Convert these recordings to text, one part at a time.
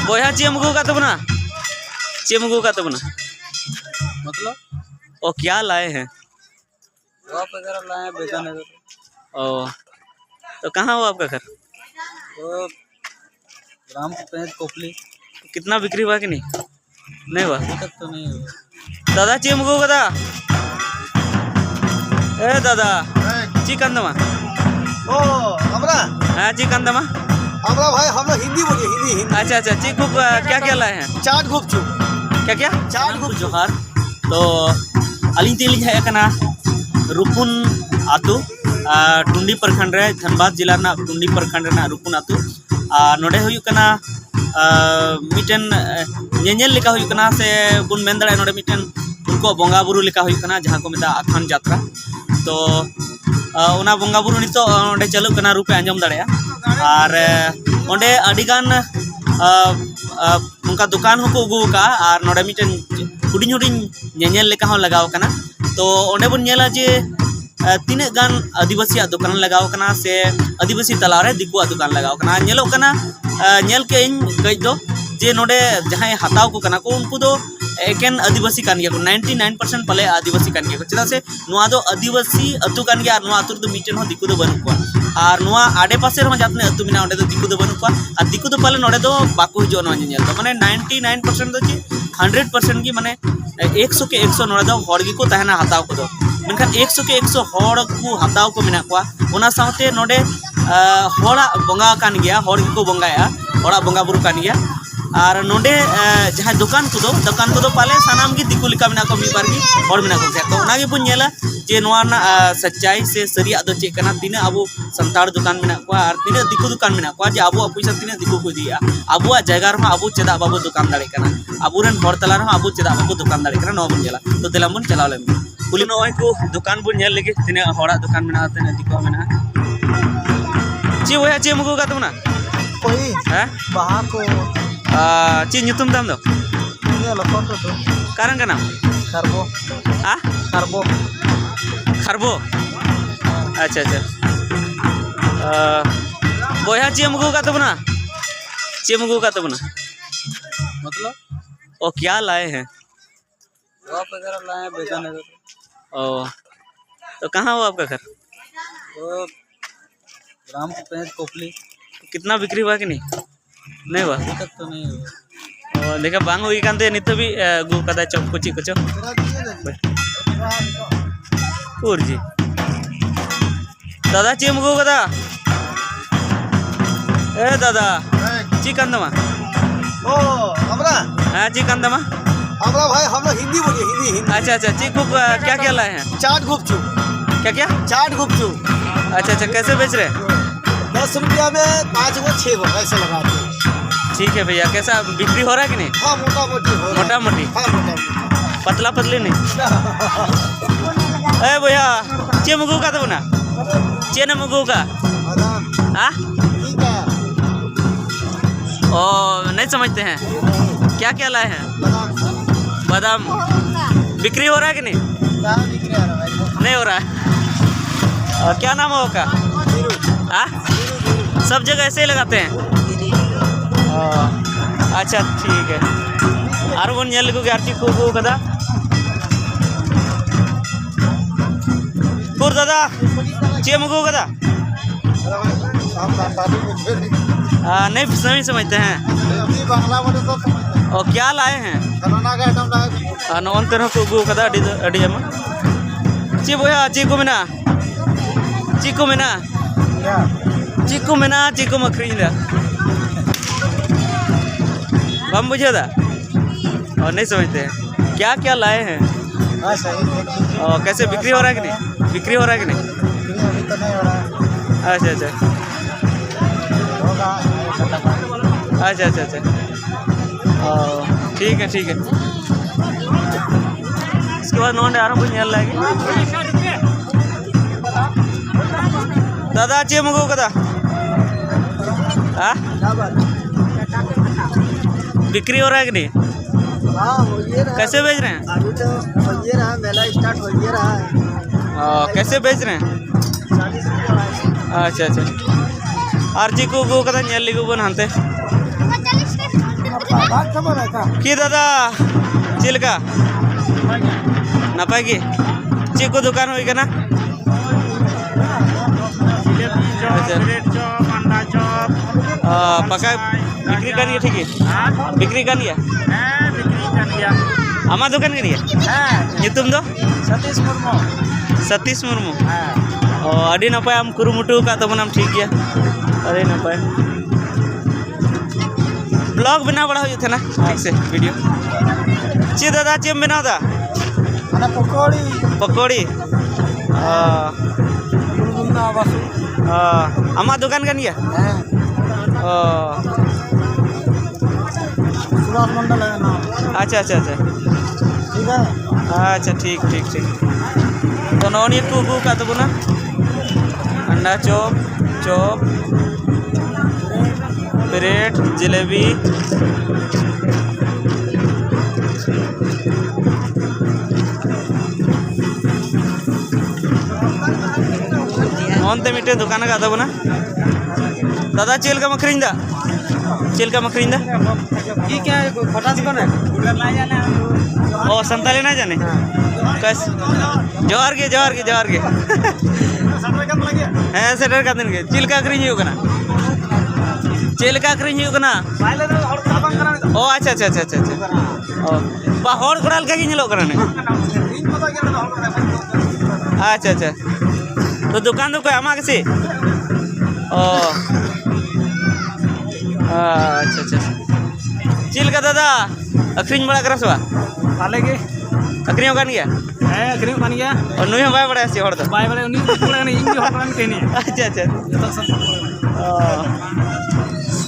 बोया चे मुगु का तबना चे मुगु का तबना मतलब ओ क्या लाए हैं? आप वगैरह लाए हैं बेचने को। ओ तो कहाँ हो आपका घर? तो ग्राम पंचायत कोपली। कितना बिक्री हुआ कि नहीं? नहीं हुआ अभी तक तो नहीं हुआ। दादा चे मुगु कदा ए दादा ची कंदमा ओ हमरा हाँ ची कंदमा हमरा भाई हम लोग हिंदी बोलिए हिंदी अच्छा अच्छा ची गुप क्या क्या लाए हैं? चाट गुपचुप क्या क्या चाट गुप जोहार तो अली तेली है कना रुपुन आतु टुंडी प्रखंड रे धनबाद जिला ना टुंडी प्रखंड ना रुपुन आतु नोडे हुई कना मिटन नेनेल लिखा हुई कना से बुन मेन दड़ा नोडे मिटन उनको बोंगा बुरु लिखा हुई कना जहाँ को मेता अखान यात्रा तो ओना बोंगा बुरु नितो ओंडे चलु कना रूपे अंजम दड़या और ओंडे अडिगान उनका दुकान होको उगु का और नोडे मिटन हुडिंग हुडिंग नेनेल लेका हो लगाव कना तो ओंडे बुन नेला जे तीने गान आदिवासी दुकान लगाव कना से आदिवासी तला रे दिकु दुकान लगाव कना नेलो कना नेल के इन कई दो जे नोडे जहां हताव को कना को उनको दो एकेन आदिवासी कान गया को 99% पले आदिवासी कान गया को चदा से नुआ दो आदिवासी अतु कान गया नुआ अतु दो मिटन हो दिकु दो बनु को और नुआ आडे पासे रे जातने अतु मिना ओडे दो दिकु दो बनु को और दिकु दो पले नोडे दो बाको हिजो नुआ नेल तो माने 99% दो जी 100% की माने 100 के 100 नोडे दो हर गी को तहना हताव को दो मेनखान 100 के 100 हर को हताव को मिना को ओना साथे नोडे हड़ा बंगा कान गया हर गी को बंगाया हड़ा बंगा बुरु कान गया और नोडे जहाँ दुकान को पाले सानाम की दिकु लिका मिना को मी बार की और मिना को तो ओना गे बुन नेला जे नोआ ना सच्चाई से सरिया दो चे कना तीना अबो संताड़ दुकान मिना को और तीना दिकु दुकान मिना को जे अबो पैसा तीना दिकु को दिया अबो जगह रे अबो चेदा बाबू दुकान दाड़े कना अबो रेन हर तला रे अबो चेदा बाबू दुकान दाड़े कना नोआ बुन नेला तो दिला बुन चलाव लेन कुली नोय को दुकान बुन नेल लेगे तीना हड़ा दुकान मिना तीना दिकु मिना ची होया चे मुगु का तुमना कोई हैं बाहा को ची nyutum dam do ये लखन तो कारण का नाम खरबो आ खरबो खरबो अच्छा अच्छा बोया चे मुगु का तुमना चे मुगु का तुमना मतलब ओ क्या लाए हैं? आप वगैरह लाए हैं बेचने को। ओ तो कहाँ हो आपका घर? तो ग्राम पंचायत कोपली। कितना बिक्री हुआ कि नहीं? नहीं हुआ अभी तक तो नहीं हुआ। और देखा बांग हुई कांते नित भी गु कदा चौक कुची कुचो पूर जी दादा चे मुगु कदा ए दादा ची कंदमा ओ हमरा हाँ ची कंदमा हमरा भाई हम लोग हिंदी बोलिए हिंदी अच्छा अच्छा ची गुप क्या क्या लाए हैं? चाट गुपचुप क्या क्या चाट गुपचुप अच्छा अच्छा कैसे बेच रहे हैं? 10 रुपया में 5 गो 6 गो ऐसे लगाते हैं। ठीक है भैया कैसा बिक्री हो रहा है कि नहीं? हाँ मोटा मोटी हो रहा है। मोटा मोटी हाँ मोटा मोटी पतला पतली नहीं ए भैया चे मुगु का तो ना चे न मुगु का हाँ ठीक है ओ नहीं समझते हैं क्या क्या लाए हैं? बादाम बिक्री हो रहा है कि नहीं? नहीं हो रहा है क्या नाम है का? हाँ सब जगह ऐसे ही लगाते हैं अच्छा ठीक है और वो नेल को गार्ची को कदा पूर दादा चे मुगु कदा नहीं समझते हैं और क्या लाए हैं? नौन तरह को गु कदा अड़ी एम ची बोया चीकू मेना चीकू मखरी बम बुझे था और नहीं समझते हैं क्या क्या लाए हैं? और कैसे बिक्री हो रहा है कि नहीं? बिक्री हो रहा है कि नहीं? अच्छा अच्छा अच्छा अच्छा अच्छा ठीक है इसके बाद नॉन आ रहा लाएगी दादा चे मुगु कदा बिक्री हो रहा है कि नहीं? कैसे बेच रहे हैं? अभी तो होइए रहा मेला स्टार्ट होइए रहा है। कैसे बेच रहे हैं? 40 रुपया। अच्छा अच्छा आर चीकू गु कदा नेल लिगु बन हंते की दादा चिलका नपाय की चे को दुकान होई कना पका बिक्री कर ठीक है बिक्री कर आमा दुकान के लिए तुम दो सतीश मुर्मू अड़ी नपाय आम कुरुमुटु का तबन ठीक गया अरे नपाय ब्लॉग बना बड़ा हो थे ना ठीक से वीडियो चे दादा चे बना दा पकौड़ी पकौड़ी आमा दुकान kan ya सुभाष मंडल है नाम अच्छा अच्छा अच्छा ठीक है अच्छा ठीक ठीक ठीक तो नौनी को गु का तबना अंडा चॉप चॉप ब्रेड जलेबी ओनते मिटे दुकान का तबना दादा चेल का मखरीन दा चेल का मखरीन दा ये क्या है फटास कौन है ओ संताली ना जाने कस जोहार के हैं सेटर का दिन के चिल का अखरीन हुई कना चिल का अखरीन हुई कना ओ अच्छा अच्छा अच्छा अच्छा अच्छा ओ बा हर कोड़ाल का गिन लो करने अच्छा अच्छा तो दुकान तो कोई आमा के से ओ अच्छा अच्छा चिल का दादा अखरीन बड़ा करस बा पाले के अखरीन कान गया है अखरीन बन गया और नुई हम बाय बड़ा सी हर दो बाय वाले उन्हीं को लगा नहीं इंग्लिश हॉट के नहीं अच्छा अच्छा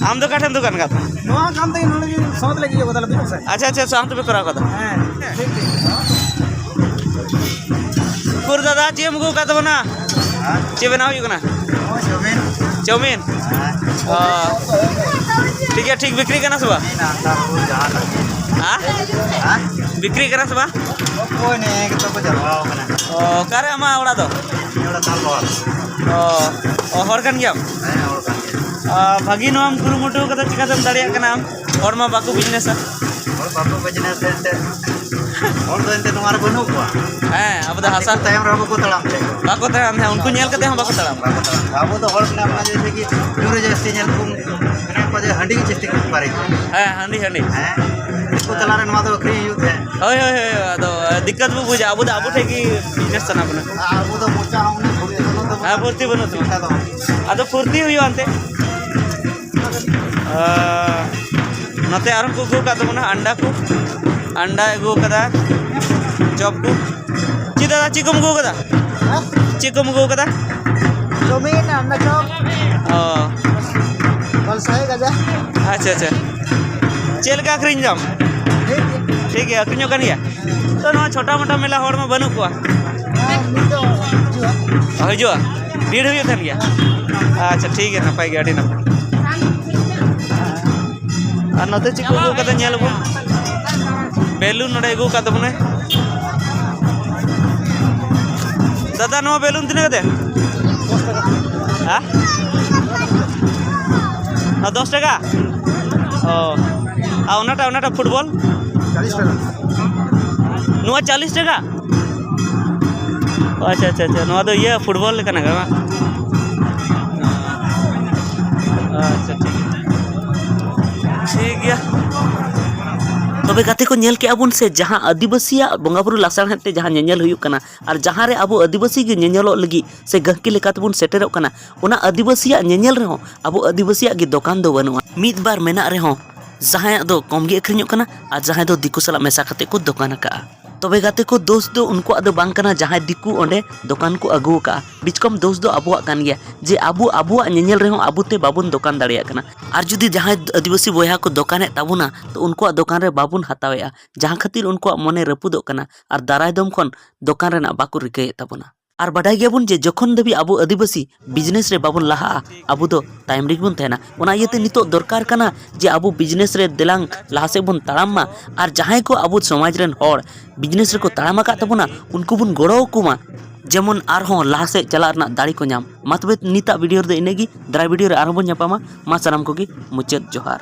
आम दो काठन दुकान का था नोआ काम तक नोले सोत लगी है बदल बिल्कुल सही अच्छा अच्छा शाम तो पे करा था हां ठीक कुर दादा चेम गु का तो ना चे बनाओ यू ना चाउमीन ठीक है ठीक बिक्री करना सुबह हाँ बिक्री करना सुबह कोई नहीं कि तो को जलवाओ कना करे अमा ओड़ा तो एड़ा ताल बाल हर कान गया भागी नो हम कुरुमुटु कदा चिका तम दाड़िया कना और मा बाकू बिजनेस और बाबू बिजनेस से और तो इनते तुम्हारे बनो को हैं अब द हासा टाइम रहो को तड़ाम थे बाको तड़ाम है उनको नेल कते हम बाको तड़ाम बाबू तो और ने अपना जैसे कि पूरे जैसे नेल को कने को जे हंडी की चेष्टा कर पारे हैं हंडी हंडी हैं इसको तलारे नमा तो अखरी यूथ है ओए तो दिक्कत में बुझा अबू थे की बिजनेस तना बना आबू तो मोचा हमने फुर्ती तो हां फुर्ती बनो तो अदो फुर्ती हुई अंते नते आरम को गु का तो ना अंडा गु कदा चॉप को ची दादा चिकम गु कदा चिकम गु कदा जमीन अंडा चौक कल सही गजा अच्छा अच्छा चेल का अखरीन जाम ठीक है अखरीन कन गया तो ना छोटा मोटा मेला हर में बनू को हजुआ भीड़ हुई थन गया अच्छा ठीक है नपाय गया ना और नते चिको गु कदा नेल बो बेलून नडे गु का तबने दादा नो बेलून तिने कदे हां 10 টাকা ओ आ उनाटा फुटबॉल 40 টাকা नुआ 40 টাকা अच्छा अच्छा अच्छा नुआ तो ये फुटबॉल लेकर ना अच्छा ठीक गया तबे गाते को नेल के अबुन से जहां आदिवासिया बंगाबुरु लासाण ते जहां नेल हुयुक कना और जहां रे अबो आदिवासी के नेलो लगी से गहकी लेका तबुन सेटेरोक कना ओना आदिवासिया नेल रे हो अबो आदिवासिया के दुकान दो बनुआ मिद बार मेना रे हो जहां दो कम गे अखरिñोक कना और जहां दो दिकु सला मेसा कते को दुकान का तबे गाते को दोस्त दो उनको आदो बांग कना जहां दिकु ओंडे दुकान को अगु का बिचकम दोस्त दो अबुआ कान गया जे अबुआ नेल रे हो अबुते बाबुन दुकान दाड़िया कना और जुदी जहां आदिवासी बोया को दुकाने ताबुना तो उनको दुकान रे बाबुन हतावेया जहां खातिर उनको मने रपुदो कना और दाराय दम खन दुकान रेना बाकु रिकाय ताबुना और बाडाय गयाबुन जे जखन दबी अबो आदिवासी बिजनेस रे बाबुन लहा अबो दो टाइम रे बन तहना ओना इयते नितो दरकार कना जे अबो बिजनेस रे दिलांग लहा से बन ताड़ाम मा और जहां को अबो समाज रेन हर बिजनेस रे को ताड़ाम का तबुना उनको बन गड़ो कुमा जेमन आर हो लहा से चला रना दाड़ी को नाम मतबे निता वीडियो रे इनेगी दरा वीडियो रे आरो बन ᱧᱟᱯᱟᱢᱟ मा सलाम को की मुचत जोहार।